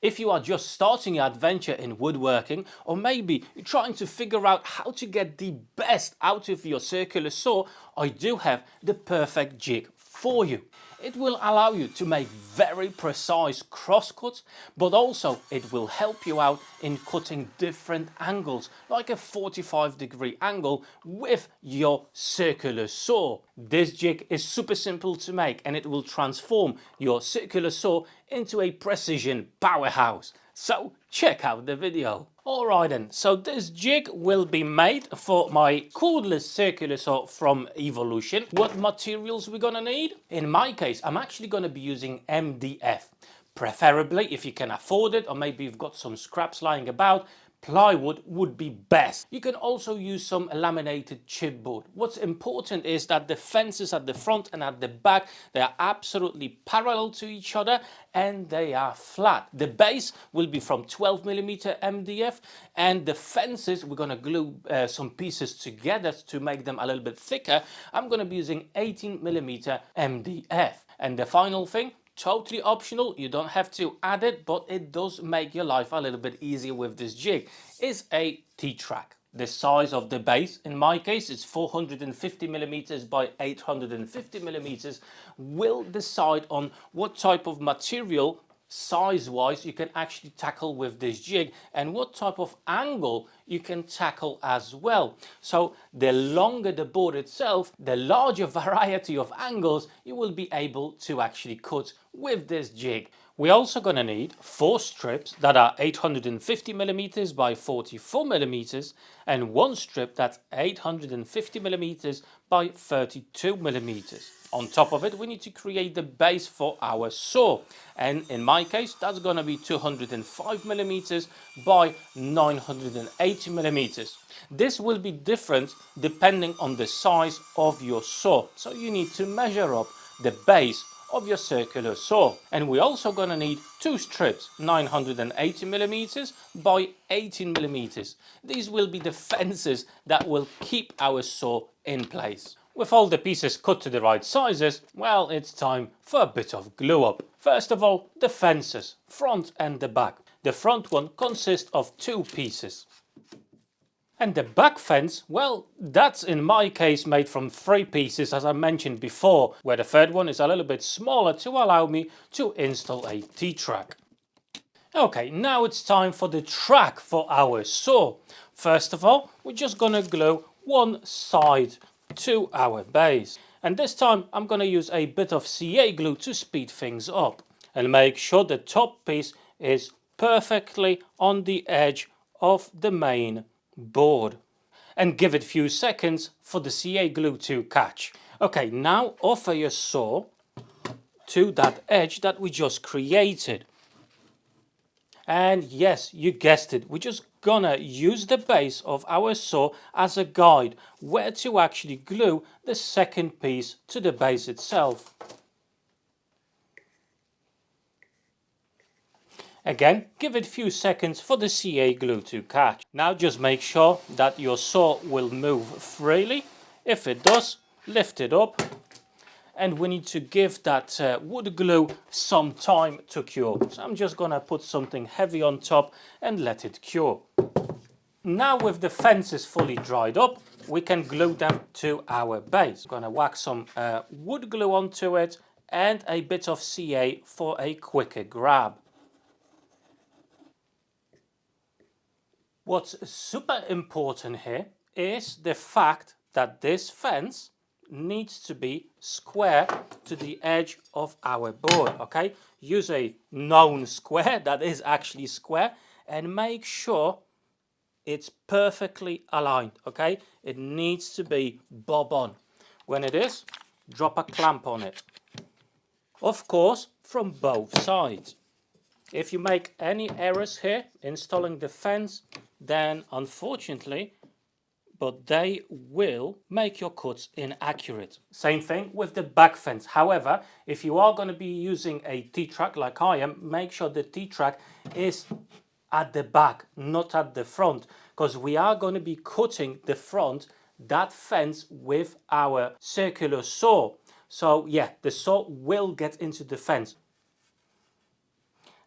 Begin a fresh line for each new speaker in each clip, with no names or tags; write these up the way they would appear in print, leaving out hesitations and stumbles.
If you are just starting your adventure in woodworking, or maybe you're trying to figure out how to get the best out of your circular saw, I do have the perfect jig for you. It will allow you to make very precise cross cuts, but also it will help you out in cutting different angles, like a 45-degree angle with your circular saw. This jig is super simple to make, and it will transform your circular saw into a precision powerhouse. So check out the video. Alright then, so this jig will be made for my cordless circular saw from Evolution. What materials we're gonna need? In my case, I'm actually gonna be using MDF. Preferably, if you can afford it, or maybe you've got some scraps lying about, plywood would be best. You can also use some laminated chipboard. What's important is that the fences at the front and at the back, they are absolutely parallel to each other and they are flat. The base will be from 12mm MDF, and the fences, we're going to glue some pieces together to make them a little bit thicker. I'm going to be using 18mm MDF. And the final thing, totally optional, you don't have to add it, but it does make your life a little bit easier with this jig, is a T-track. The size of the base, in my case, is 450mm by 850mm, will decide on what type of material size-wise you can actually tackle with this jig, and what type of angle you can tackle as well. So the longer the board itself, the larger variety of angles you will be able to actually cut with this jig. We're also going to need 4 strips that are 850mm by 44mm, and 1 strip that's 850mm by 32mm. On top of it, we need to create the base for our saw, and in my case that's going to be 205mm by 980mm. This will be different depending on the size of your saw, so you need to measure up the base of your circular saw. And we're also going to need 2 strips 980mm by 18mm. These will be the fences that will keep our saw in place. With all the pieces cut to the right sizes, well, it's time for a bit of glue up. First of all, the fences, front and the back. The front one consists of 2 pieces. And the back fence, well, that's in my case made from 3 pieces, as I mentioned before, where the third one is a little bit smaller to allow me to install a T-track. Okay, now it's time for the track for our saw. First of all, we're just gonna glue one side to our base. And this time I'm gonna use a bit of CA glue to speed things up. And make sure the top piece is perfectly on the edge of the main board, and give it a few seconds for the CA glue to catch. Okay, now offer your saw to that edge that we just created. And yes, you guessed it, we're just gonna use the base of our saw as a guide where to actually glue the second piece to the base itself. Again, give it a few seconds for the CA glue to catch. Now just make sure that your saw will move freely. If it does, lift it up. And we need to give that wood glue some time to cure. So I'm just going to put something heavy on top and let it cure. Now with the fences fully dried up, we can glue them to our base. I'm going to whack some wood glue onto it and a bit of CA for a quicker grab. What's super important here is the fact that this fence needs to be square to the edge of our board, okay? Use a known square that is actually square and make sure it's perfectly aligned, okay? It needs to be bob on. When it is, drop a clamp on it. Of course, from both sides. If you make any errors here installing the fence, then unfortunately, but they will make your cuts inaccurate. Same thing with the back fence. However, if you are going to be using a T-track like I am, make sure the T-track is at the back, not at the front, because we are going to be cutting the front, that fence, with our circular saw. So yeah, the saw will get into the fence.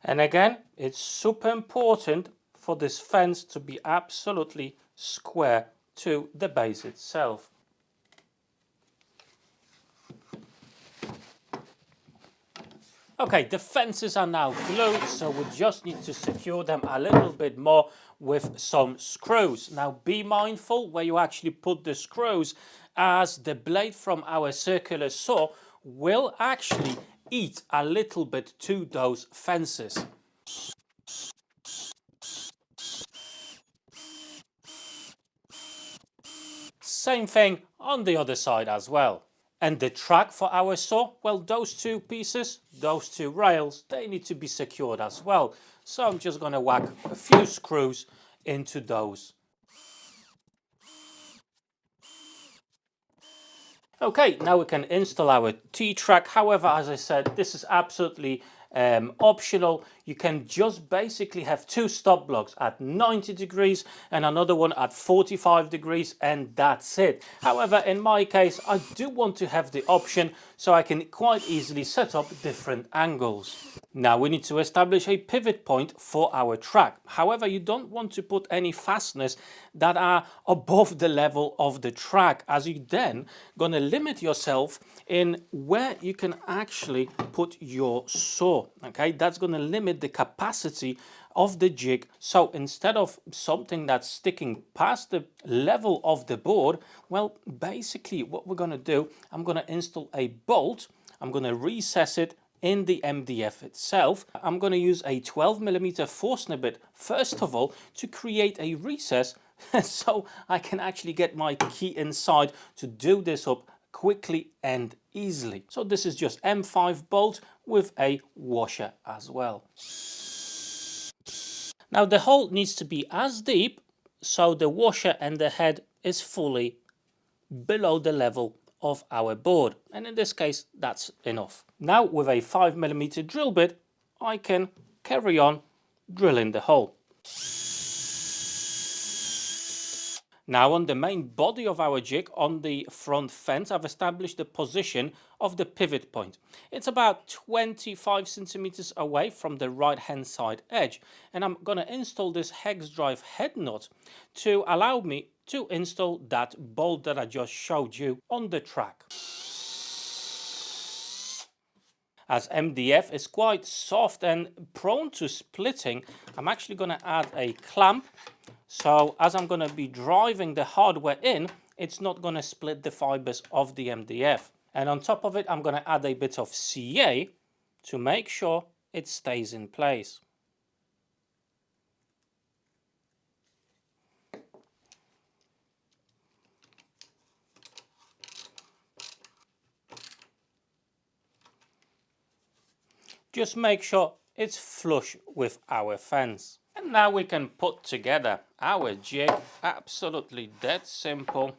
And again, it's super important for this fence to be absolutely square to the base itself. Okay, the fences are now glued, so we just need to secure them a little bit more with some screws. Now be mindful where you actually put the screws, as the blade from our circular saw will actually eat a little bit to those fences. Same thing on the other side as well. And the track for our saw, well, those two pieces, those two rails, they need to be secured as well. So I'm just going to whack a few screws into those. Okay, now we can install our T-track. However, as I said, this is absolutely optional. You can just basically have two stop blocks at 90 degrees and another one at 45 degrees, and that's it. However, in my case, I do want to have the option so I can quite easily set up different angles. Now we need to establish a pivot point for our track. However, you don't want to put any fasteners that are above the level of the track, as you then going to limit yourself in where you can actually put your saw. Okay, that's going to limit the capacity of the jig. So instead of something that's sticking past the level of the board, well, basically what we're going to do, I'm going to install a bolt. I'm going to recess it in the MDF itself. I'm going to use a 12mm Forstner bit first of all to create a recess so I can actually get my key inside to do this up quickly and easily. So this is just M5 bolt with a washer as well. Now the hole needs to be as deep so the washer and the head is fully below the level of our board, and in this case that's enough. Now with a 5mm drill bit I can carry on drilling the hole. Now on the main body of our jig on the front fence, I've established the position of the pivot point. It's about 25 centimeters away from the right hand side edge, and I'm going to install this hex drive head nut to allow me to install that bolt that I just showed you on the track. As MDF is quite soft and prone to splitting, I'm actually going to add a clamp. So as I'm going to be driving the hardware in, it's not going to split the fibers of the MDF. And on top of it, I'm going to add a bit of CA to make sure it stays in place. Just make sure it's flush with our fence. And now we can put together our jig. Absolutely that simple.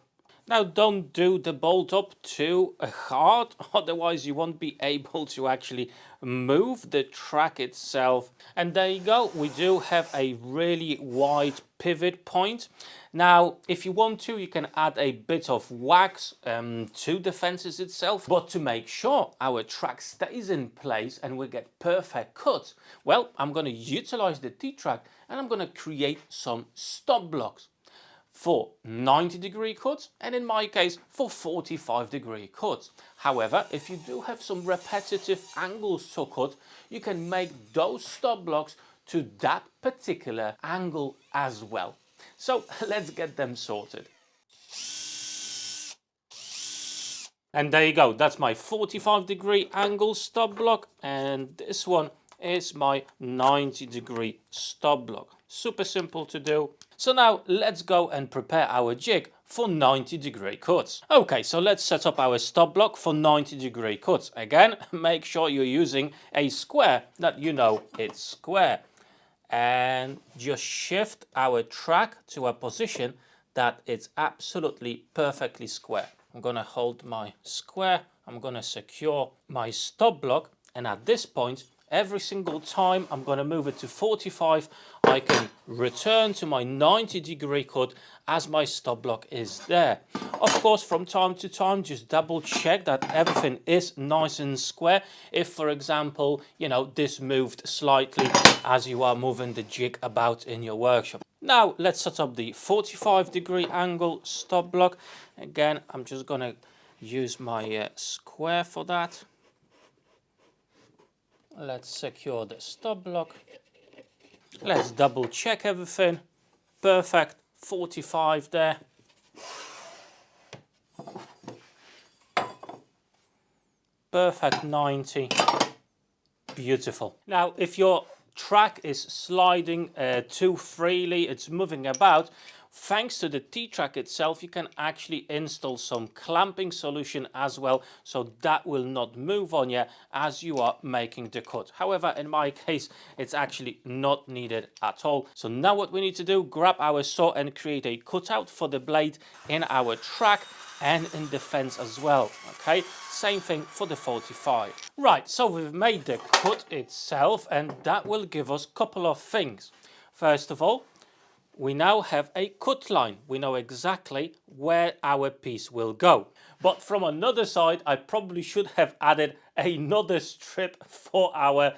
Now don't do the bolt up too hard, otherwise you won't be able to actually move the track itself. And there you go, we do have a really wide pivot point. Now if you want to, you can add a bit of wax to the fences itself, but to make sure our track stays in place and we get perfect cuts, well, I'm going to utilize the T-track and I'm going to create some stop blocks for 90-degree cuts, and in my case for 45-degree cuts. However, if you do have some repetitive angles to cut, you can make those stop blocks to that particular angle as well. So let's get them sorted. And there you go, that's my 45-degree angle stop block, and this one is my 90-degree stop block. Super simple to do. So now let's go and prepare our jig for 90-degree cuts. Okay, so let's set up our stop block for 90-degree cuts. Again, make sure you're using a square that you know it's square. And just shift our track to a position that it's absolutely perfectly square. I'm going to hold my square, I'm going to secure my stop block, and at this point every single time I'm going to move it to 45, I can return to my 90-degree cut as my stop block is there. Of course, from time to time, just double check that everything is nice and square. If, for example, you know, this moved slightly as you are moving the jig about in your workshop. Now let's set up the 45-degree angle stop block. Again, I'm just going to use my square for that. Let's secure the stop block. Let's double check everything. Perfect, 45 there. Perfect, 90. Beautiful. Now, if your track is sliding too freely, it's moving about, thanks to the T-track itself, you can actually install some clamping solution as well, so that will not move on you as you are making the cut. However, in my case, it's actually not needed at all. So now what we need to do, grab our saw and create a cutout for the blade in our track and in the fence as well. Okay, same thing for the 45. Right, so we've made the cut itself, and that will give us a couple of things. First of all, we now have a cut line. We know exactly where our piece will go. But from another side, I probably should have added another strip for our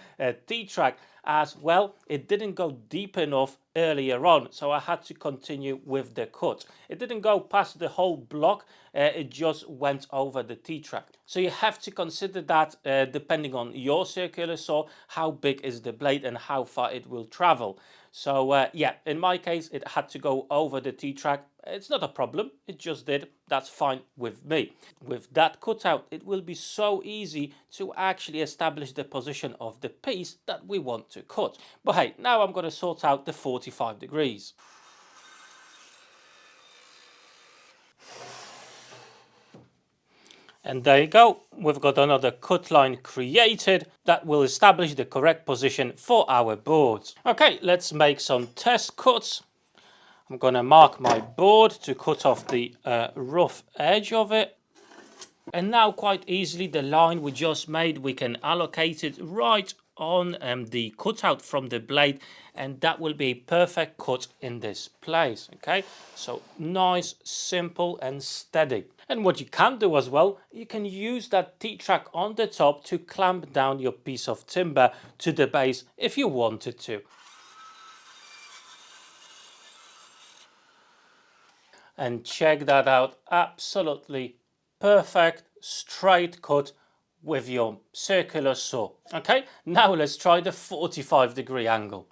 T-track, as well. It didn't go deep enough earlier on, so I had to continue with the cut. It didn't go past the whole block, it just went over the T-track. So you have to consider that depending on your circular saw, how big is the blade and how far it will travel. So yeah, in my case, it had to go over the T-track. It's not a problem, it just did. That's fine with me. With that cutout, it will be so easy to actually establish the position of the piece that we want to cut. But hey, now I'm going to sort out the 45 degrees. And there you go, we've got another cut line created that will establish the correct position for our boards. Okay, let's make some test cuts. I'm going to mark my board to cut off the rough edge of it. And now quite easily the line we just made, we can allocate it right on the cutout from the blade, and that will be a perfect cut in this place. Okay, so nice, simple and steady. And what you can do as well, you can use that T-track on the top to clamp down your piece of timber to the base if you wanted to. And check that out, absolutely perfect straight cut with your circular saw. Okay, now let's try the 45-degree angle.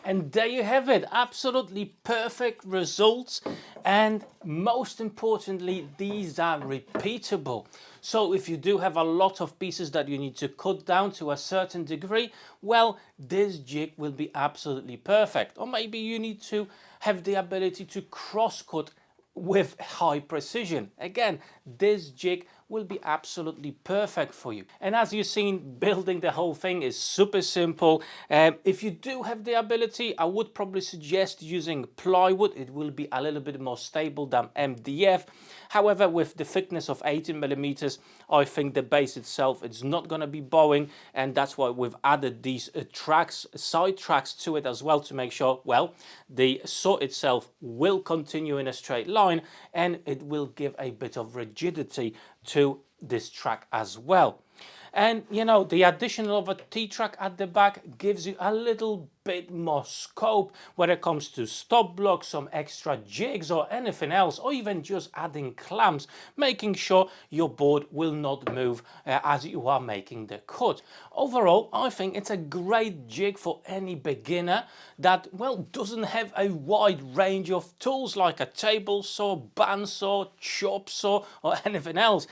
And there you have it, absolutely perfect results, and most importantly, these are repeatable. So if you do have a lot of pieces that you need to cut down to a certain degree, well, this jig will be absolutely perfect. Or maybe you need to have the ability to cross cut with high precision. Again, this jig will be absolutely perfect for you. And as you've seen, building the whole thing is super simple. If you do have the ability, I would probably suggest using plywood. It will be a little bit more stable than MDF. However, with the thickness of 18 millimeters, I think the base itself is not going to be bowing, and that's why we've added these tracks, side tracks to it as well, to make sure, well, the saw itself will continue in a straight line, and it will give a bit of rigidity to this track as well. And you know, the addition of a T-track at the back gives you a little bit more scope when it comes to stop blocks, some extra jigs or anything else, or even just adding clamps, making sure your board will not move as you are making the cut. Overall, I think it's a great jig for any beginner that, well, doesn't have a wide range of tools like a table saw, bandsaw, chop saw or anything else.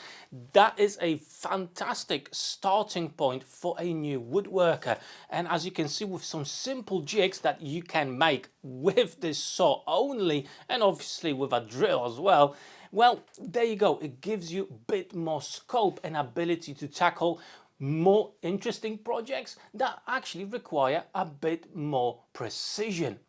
That is a fantastic starting point for a new woodworker. And as you can see, with some simple jigs that you can make with this saw only, and obviously with a drill as well, well, there you go. It gives you a bit more scope and ability to tackle more interesting projects that actually require a bit more precision.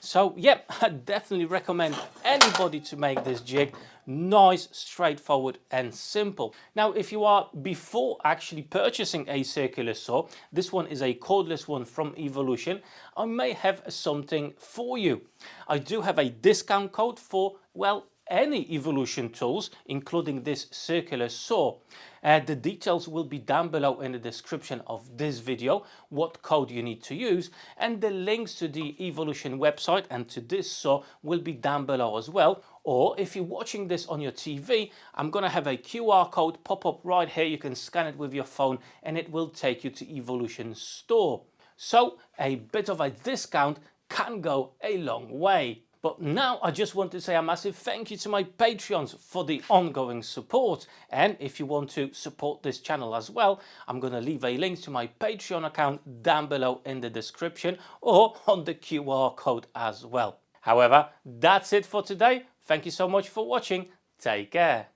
So yeah, I definitely recommend anybody to make this jig. Nice, straightforward and simple. Now if you are before actually purchasing a circular saw, this one is a cordless one from Evolution, I may have something for you. I do have a discount code for, well, any Evolution tools, including this circular saw. The details will be down below in the description of this video, what code you need to use, and the links to the Evolution website and to this saw will be down below as well. Or if you're watching this on your TV, I'm gonna have a QR code pop up right here. You can scan it with your phone and it will take you to Evolution store. So a bit of a discount can go a long way. But now I just want to say a massive thank you to my Patreons for the ongoing support. And if you want to support this channel as well, I'm going to leave a link to my Patreon account down below in the description or on the QR code as well. However, that's it for today. Thank you so much for watching. Take care.